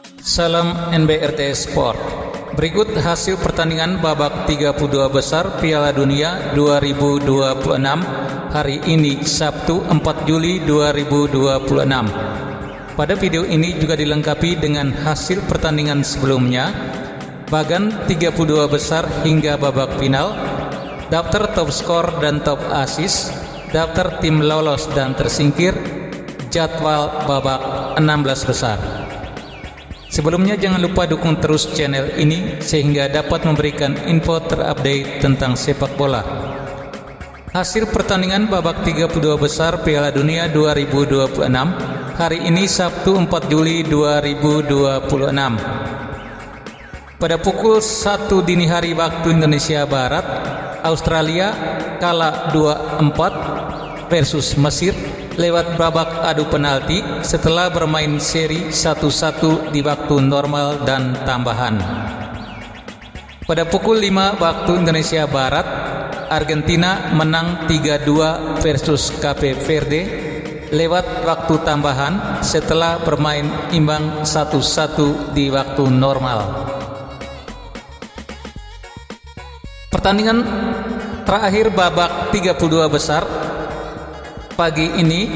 Salam NBRT Sport. Berikut hasil pertandingan babak 32 besar Piala Dunia 2026 hari ini Sabtu 4 Juli 2026. Pada video ini juga dilengkapi dengan hasil pertandingan sebelumnya, bagan 32 besar hingga babak final, daftar top skor dan top assist, daftar tim lolos dan tersingkir, jadwal babak 16 besar. Sebelumnya jangan lupa dukung terus channel ini sehingga dapat memberikan info terupdate tentang sepak bola. Hasil pertandingan babak 32 besar Piala Dunia 2026 hari ini Sabtu 4 Juli 2026. Pada pukul 1 dini hari waktu Indonesia Barat, Australia kalah 2-4 versus Mesir lewat babak adu penalti setelah bermain seri 1-1 di waktu normal dan tambahan. Pada pukul 5 waktu Indonesia Barat, Argentina menang 3-2 versus Cape Verde lewat waktu tambahan setelah bermain imbang 1-1 di waktu normal. Pertandingan terakhir babak 32 besar pagi ini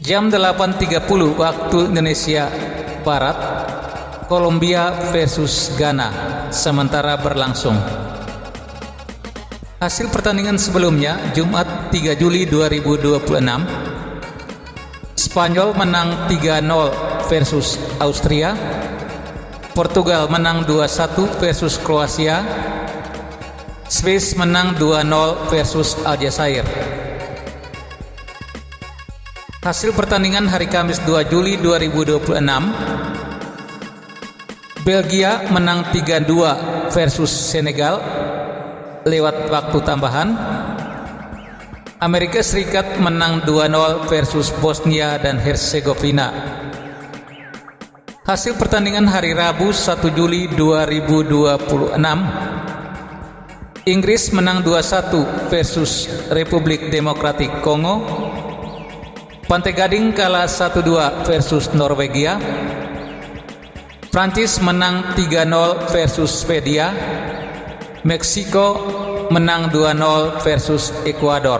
jam 8.30 waktu Indonesia Barat, Kolombia versus Ghana sementara berlangsung. Hasil pertandingan sebelumnya Jumat 3 Juli 2026, Spanyol menang 3-0 versus Austria, Portugal menang 2-1 versus Kroasia, Swiss menang 2-0 versus Aljazair. Hasil pertandingan hari Kamis 2 Juli 2026, Belgia menang 3-2 versus Senegal lewat waktu tambahan. Amerika Serikat menang 2-0 versus Bosnia dan Herzegovina. Hasil pertandingan hari Rabu 1 Juli 2026, Inggris menang 2-1 versus Republik Demokratik Kongo. Pantai Gading kalah 1-2 versus Norwegia. Prancis menang 3-0 versus Swedia. Meksiko menang 2-0 versus Ekuador.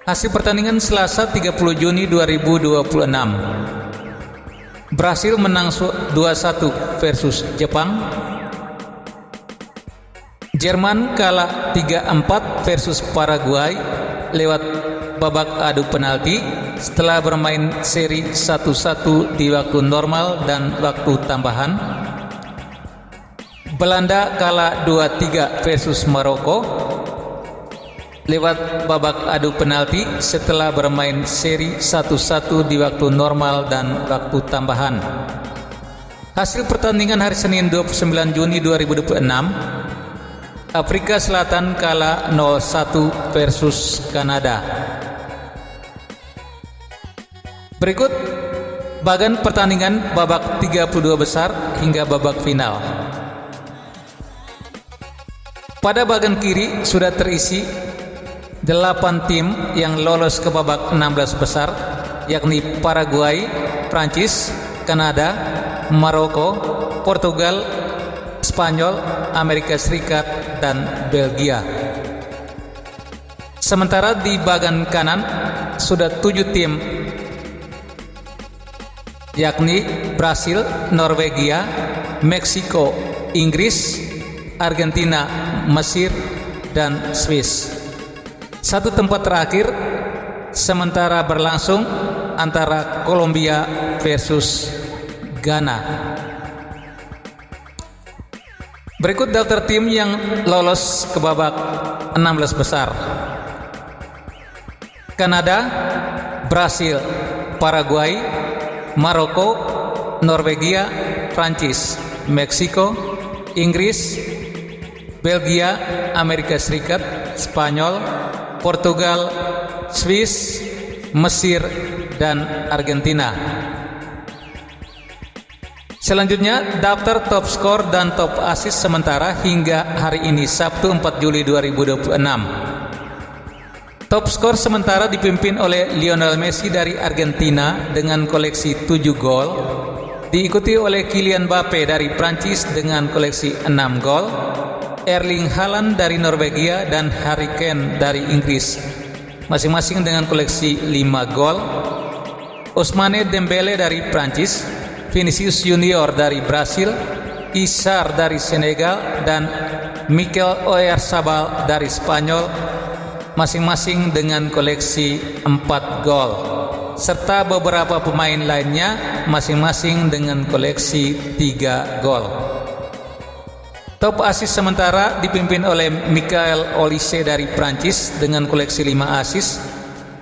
Hasil pertandingan Selasa 30 Juni 2026, Brasil menang 2-1 versus Jepang. Jerman kalah 3-4 versus Paraguay lewat babak adu penalti setelah bermain seri 1-1 di waktu normal dan waktu tambahan. Belanda kalah 2-3 versus Maroko lewat babak adu penalti setelah bermain seri 1-1 di waktu normal dan waktu tambahan. Hasil pertandingan hari Senin 29 Juni 2026, Afrika Selatan kalah 0-1 versus Kanada. Berikut bagan pertandingan babak 32 besar hingga babak final. Pada bagan kiri sudah terisi 8 tim yang lolos ke babak 16 besar, yakni Paraguay, Prancis, Kanada, Maroko, Portugal, Spanyol, Amerika Serikat, dan Belgia. Sementara di bagan kanan sudah 7 tim, yakni Brasil, Norwegia, Meksiko, Inggris, Argentina, Mesir, dan Swiss. Satu tempat terakhir sementara berlangsung antara Kolombia versus Ghana. Berikut daftar tim yang lolos ke babak 16 besar. Kanada, Brasil, Paraguay, Maroko, Norwegia, Prancis, Meksiko, Inggris, Belgia, Amerika Serikat, Spanyol, Portugal, Swiss, Mesir, dan Argentina. Selanjutnya daftar top skor dan top assist sementara hingga hari ini Sabtu 4 Juli 2026. Top skor sementara dipimpin oleh Lionel Messi dari Argentina dengan koleksi 7 gol, diikuti oleh Kylian Mbappe dari Prancis dengan koleksi 6 gol, Erling Haaland dari Norwegia dan Harry Kane dari Inggris masing-masing dengan koleksi 5 gol, Ousmane Dembele dari Prancis, Vinicius Junior dari Brasil, Isar dari Senegal dan Mikel Oyarzabal dari Spanyol masing-masing dengan koleksi 4 gol, serta beberapa pemain lainnya masing-masing dengan koleksi 3 gol. Top assist sementara dipimpin oleh Michael Olise dari Prancis dengan koleksi 5 assist,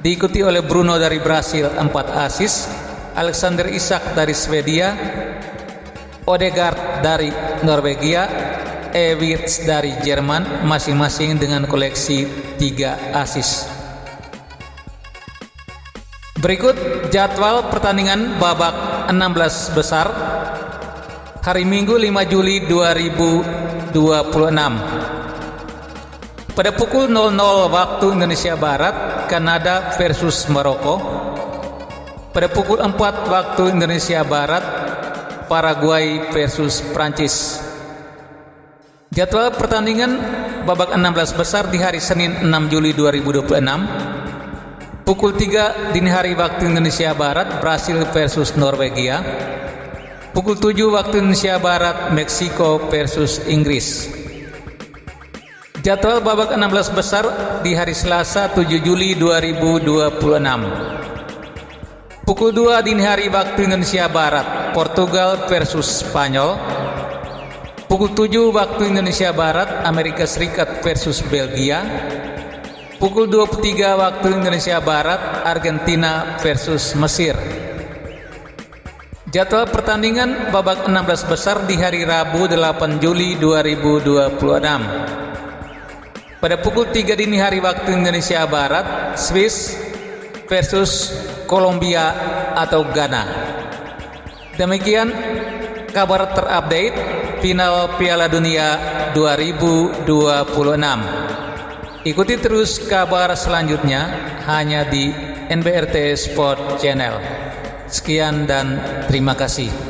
diikuti oleh Bruno dari Brasil 4 assist, Alexander Isak dari Swedia, Odegaard dari Norwegia, Wirtz dari Jerman masing-masing dengan koleksi 3 assist. Berikut jadwal pertandingan babak 16 besar hari Minggu 5 Juli 2026. Pada pukul 00 waktu Indonesia Barat, Kanada versus Maroko. Pada pukul 4 waktu Indonesia Barat, Paraguay versus Prancis. Jadwal pertandingan babak 16 besar di hari Senin 6 Juli 2026. Pukul 3 dini hari waktu Indonesia Barat, Brasil versus Norwegia. Pukul 7 waktu Indonesia Barat, Meksiko versus Inggris. Jadwal babak 16 besar di hari Selasa 7 Juli 2026. Pukul 2 dini hari waktu Indonesia Barat, Portugal versus Spanyol. Pukul 7 waktu Indonesia Barat, Amerika Serikat versus Belgia. Pukul 23 waktu Indonesia Barat, Argentina versus Mesir. Jadwal pertandingan babak 16 besar di hari Rabu 8 Juli 2026. Pada pukul 3 dini hari waktu Indonesia Barat, Swiss versus Kolombia atau Ghana. Demikian kabar terupdate final Piala Dunia 2026. Ikuti terus kabar selanjutnya hanya di NBRT Sport Channel. Sekian dan terima kasih.